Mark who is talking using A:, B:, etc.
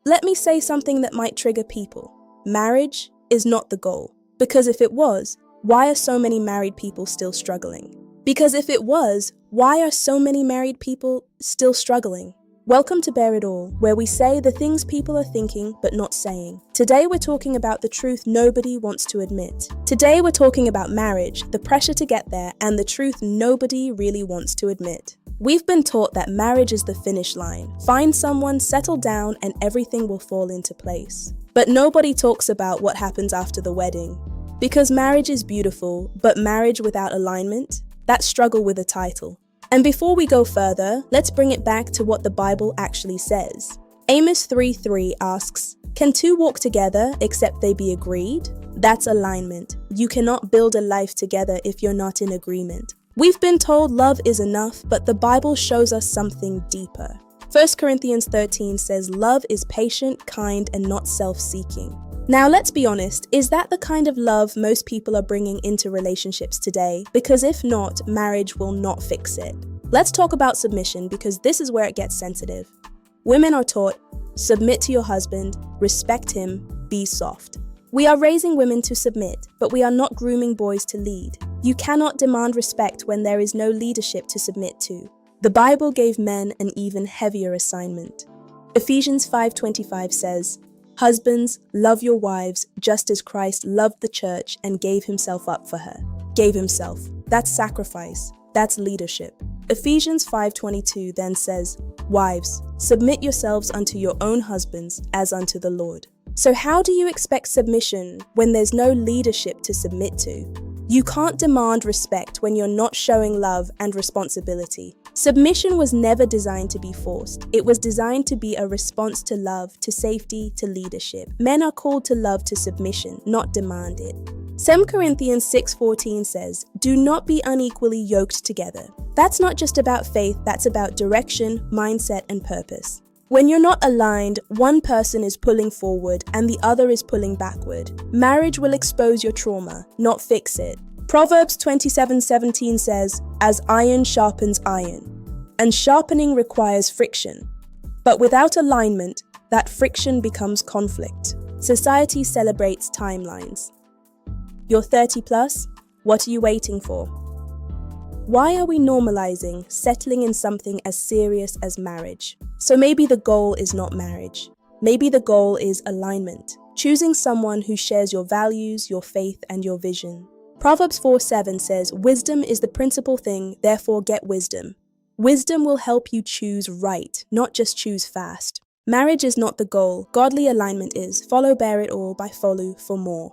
A: Let me say something that might trigger people. Marriage is not the goal. Because if it was, why are so many married people still struggling? Because if it was, why are so many married people still struggling? Welcome to Bear It All, where we say the things people are thinking but not saying. Today we're talking about the truth nobody wants to admit. Today we're talking about marriage, the pressure to get there, and the truth nobody really wants to admit. We've been taught that marriage is the finish line. Find someone, settle down, and everything will fall into place. But nobody talks about what happens after the wedding. Because marriage is beautiful, but marriage without alignment? That's struggle with a title. And before we go further, let's bring it back to what the Bible actually says. Amos 3:3 asks, "Can two walk together except they be agreed?" That's alignment. You cannot build a life together if you're not in agreement. We've been told love is enough, but the Bible shows us something deeper. 1 Corinthians 13 says love is patient, kind, and not self-seeking. Now let's be honest, is that the kind of love most people are bringing into relationships today? Because if not, marriage will not fix it. Let's talk about submission because this is where it gets sensitive. Women are taught, submit to your husband, respect him, be soft. We are raising women to submit, but we are not grooming boys to lead. You cannot demand respect when there is no leadership to submit to. The Bible gave men an even heavier assignment. Ephesians 5:25 says, "Husbands, love your wives just as Christ loved the church and gave himself up for her." Gave himself. That's sacrifice. That's leadership. Ephesians 5:22 then says, "Wives, submit yourselves unto your own husbands as unto the Lord." So how do you expect submission when there's no leadership to submit to? You can't demand respect when you're not showing love and responsibility. Submission was never designed to be forced. It was designed to be a response to love, to safety, to leadership. Men are called to love to submission, not demand it. 2 Corinthians 6:14 says, "Do not be unequally yoked together." That's not just about faith, that's about direction, mindset, and purpose. When you're not aligned, one person is pulling forward and the other is pulling backward. Marriage will expose your trauma, not fix it. Proverbs 27:17 says, "As iron sharpens iron," and sharpening requires friction. But without alignment, that friction becomes conflict. Society celebrates timelines. You're 30 plus? What are you waiting for? Why are we normalizing settling in something as serious as marriage? So maybe the goal is not marriage. Maybe the goal is alignment. Choosing someone who shares your values, your faith, and your vision. Proverbs 4:7 says, "Wisdom is the principal thing, therefore get wisdom." Wisdom will help you choose right, not just choose fast. Marriage is not the goal. Godly alignment is. Follow Bear It All by Follow for more.